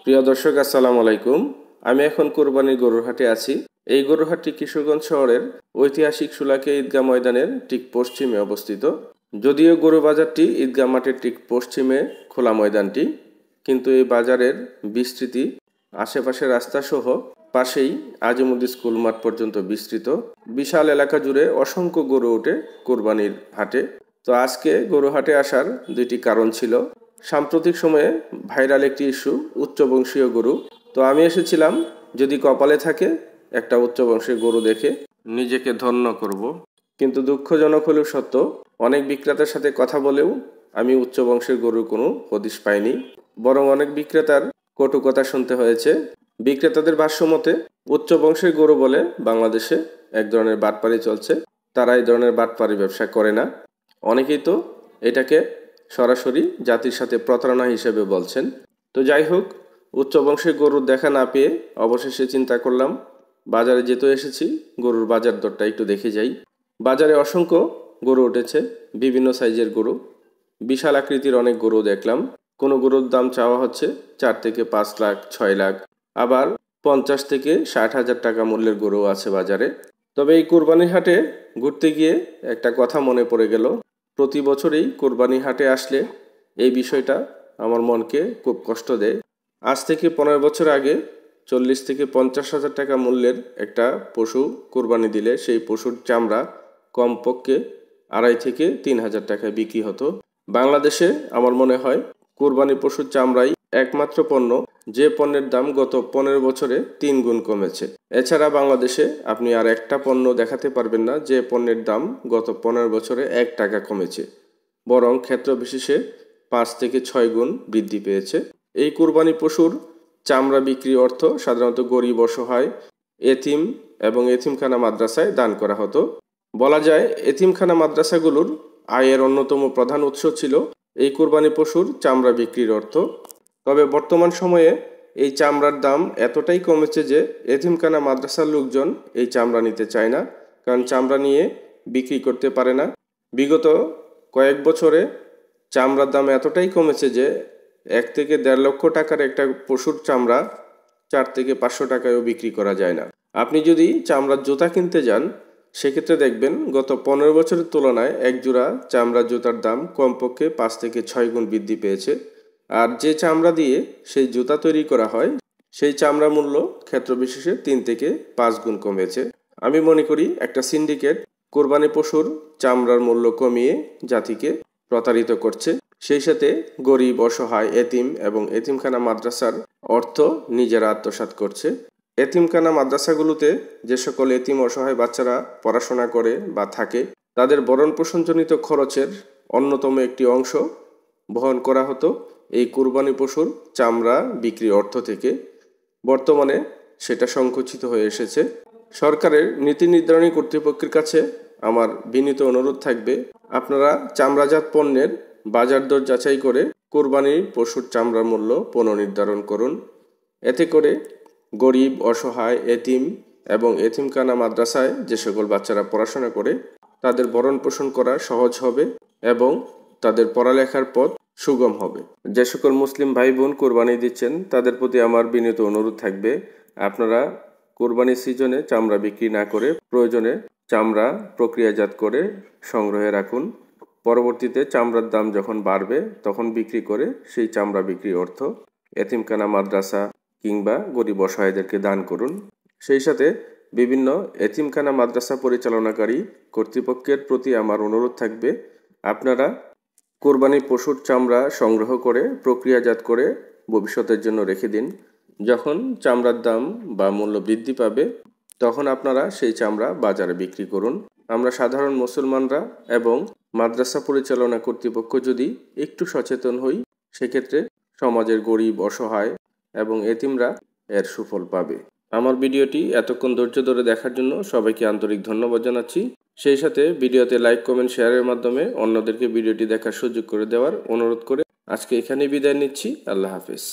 প্রিয় দর্শক, আসসালামু আলাইকুম। আমি এখন কোরবানির গরুর হাটে আছি। এই গরুর হাটটি কিশোরগঞ্জ শহরের ঐতিহাসিক সুলাকিয়া ঈদগাহ ময়দানের ঠিক পশ্চিমে অবস্থিত। যদিও গরু বাজারটি ঈদগাহ মাঠের ঠিক পশ্চিমে খোলা ময়দানটি, কিন্তু এই বাজারের বিস্তৃতি আশেপাশের রাস্তা সহ পাশেই আজিমুদ্দিন স্কুল মাঠ পর্যন্ত বিস্তৃত। বিশাল এলাকা জুড়ে অসংখ্য গরু ওঠে কোরবানির হাটে। তো আজকে গরু হাটে আসার দুইটি কারণ ছিল। সাম্প্রতিক সময়ে ভাইরাল একটি ইস্যু, উচ্চবংশীয় গরু। তো আমি এসেছিলাম যদি কপালে থাকে একটা উচ্চবংশীয় গরু দেখে নিজেকে ধন্য করব। কিন্তু দুঃখজনক হলেও সত্য, অনেক বিক্রেতার সাথে কথা বলেও আমি উচ্চবংশের গরুর কোনো হদিশ পাইনি। বরং অনেক বিক্রেতার কটু কথা শুনতে হয়েছে। বিক্রেতাদের ভাষ্যমতে উচ্চবংশের গরু বলে বাংলাদেশে এক ধরনের বাটপারি চলছে। তারা এই ধরনের বাটপারি ব্যবসা করে না। অনেকেই তো এটাকে সরাসরি জাতির সাথে প্রতারণা হিসেবে বলছেন। তো যাই হোক, উচ্চবংশের গরুর দেখা না পেয়ে অবশেষে চিন্তা করলাম বাজারে যেতে এসেছি, গরুর বাজার দরটা একটু দেখে যাই। বাজারে অসংখ্য গরু উঠেছে, বিভিন্ন সাইজের গরু, বিশাল আকৃতির অনেক গরু দেখলাম। কোনো গরুর দাম চাওয়া হচ্ছে 4 থেকে 5 লাখ, 6 লাখ, আবার 50 থেকে 60,000 টাকা মূল্যের গরু আছে বাজারে। তবে এই কোরবানির হাটে ঘুরতে গিয়ে একটা কথা মনে পড়ে গেল। প্রতি বছরই কোরবানি হাটে আসলে এই বিষয়টা আমার মনকে খুব কষ্ট দেয়। আজ থেকে 15 বছর আগে 40 থেকে 50,000 টাকা মূল্যের একটা পশু কোরবানি দিলে সেই পশুর চামড়া কমপক্ষে 2.5 থেকে 3,000 টাকায় বিক্রি হতো। বাংলাদেশে আমার মনে হয় কোরবানি পশুর চামড়াই একমাত্র পণ্য যে পণ্যের দাম গত 15 বছরে 3 গুণ কমেছে। এছাড়া বাংলাদেশে আপনি আর একটা পণ্য দেখাতে পারবেন না যে পণ্যের দাম গত 15 বছরে 1 টাকা কমেছে, বরং ক্ষেত্র বিশেষে 5 থেকে 6 গুণ বৃদ্ধি পেয়েছে। এই কোরবানি পশুর চামড়া বিক্রির অর্থ সাধারণত গরিব, অসহায়, এতিম এবং এতিমখানা মাদ্রাসায় দান করা হতো। বলা যায় এতিমখানা মাদ্রাসাগুলোর আয়ের অন্যতম প্রধান উৎস ছিল এই কোরবানি পশুর চামড়া বিক্রির অর্থ। তবে বর্তমান সময়ে এই চামড়ার দাম এতটাই কমেছে যে এতিমখানা মাদ্রাসার লোকজন এই চামড়া নিতে চায় না, কারণ চামড়া নিয়ে বিক্রি করতে পারে না। বিগত কয়েক বছরে চামড়ার দাম এতটাই কমেছে যে 1 থেকে 1.5 লক্ষ টাকার একটা পশুর চামড়া 4 থেকে 500 টাকায়ও বিক্রি করা যায় না। আপনি যদি চামড়ার জুতা কিনতে যান, সেক্ষেত্রে দেখবেন গত 15 বছরের তুলনায় এক জোড়া চামড়ার জুতার দাম কমপক্ষে 5 থেকে 6 গুণ বৃদ্ধি পেয়েছে। আর যে চামড়া দিয়ে সেই জুতা তৈরি করা হয়, সেই চামড়া মূল্য ক্ষেত্রবিশেষে 3 থেকে 5 গুণ কমেছে। আমি মনে করি একটা সিন্ডিকেট কোরবানি পশুর চামড়ার মূল্য কমিয়ে জাতিকে প্রতারিত করছে। সেই সাথে গরিব, অসহায়, এতিম এবং এতিমখানা মাদ্রাসার অর্থ নিজেরা আত্মসাৎ করছে। এতিমখানা মাদ্রাসাগুলোতে যে সকল এতিম অসহায় বাচ্চারা পড়াশোনা করে বা থাকে, তাদের ভরণ পোষণজনিত খরচের অন্যতম একটি অংশ বহন করা হতো এই কোরবানি পশুর চামড়া বিক্রি অর্থ থেকে। বর্তমানে সেটা সংকুচিত হয়ে এসেছে। সরকারের নীতি নির্ধারণী কর্তৃপক্ষের কাছে আমার বিনীত অনুরোধ থাকবে, আপনারা চামড়াজাত পণ্যের বাজার দর যাচাই করে কোরবানির পশুর চামড়ার মূল্য পুনর্নির্ধারণ করুন। এতে করে গরিব, অসহায়, এতিম এবং এতিমখানা মাদ্রাসায় যে সকল বাচ্চারা পড়াশোনা করে তাদের ভরণ পোষণ করা সহজ হবে এবং তাদের পড়ালেখার পথ সুগম হবে। যে সকল মুসলিম ভাই বোন কোরবানি দিচ্ছেন তাদের প্রতি আমার বিনীত অনুরোধ থাকবে, আপনারা কোরবানির সিজনে চামড়া বিক্রি না করে প্রয়োজনে চামড়া প্রক্রিয়াজাত করে সংগ্রহে রাখুন। পরবর্তীতে চামড়ার দাম যখন বাড়বে তখন বিক্রি করে সেই চামড়া বিক্রির অর্থ এতিমখানা মাদ্রাসা কিংবা গরিব অসহায়দেরকে দান করুন। সেই সাথে বিভিন্ন এতিমখানা মাদ্রাসা পরিচালনাকারী কর্তৃপক্ষের প্রতি আমার অনুরোধ থাকবে, আপনারা কোরবানি পশুর চামড়া সংগ্রহ করে প্রক্রিয়াজাত করে ভবিষ্যতের জন্য রেখে দিন। যখন চামড়ার দাম বা মূল্য বৃদ্ধি পাবে তখন আপনারা সেই চামড়া বাজারে বিক্রি করুন। আমরা সাধারণ মুসলমানরা এবং মাদ্রাসা পরিচালনা কর্তৃপক্ষ যদি একটু সচেতন হই, সেক্ষেত্রে সমাজের গরিব, অসহায় এবং এতিমরা এর সুফল পাবে। আমার ভিডিওটি এতক্ষণ ধৈর্য ধরে দেখার জন্য সবাইকে আন্তরিক ধন্যবাদ জানাচ্ছি। সেই সাথে ভিডিওতে লাইক, কমেন্ট, শেয়ারের মাধ্যমে অন্যদেরকে ভিডিওটি দেখার সুযোগ করে দেওয়ার অনুরোধ করে আজকে এখানেই বিদায় নিচ্ছি। আল্লাহ হাফেজ।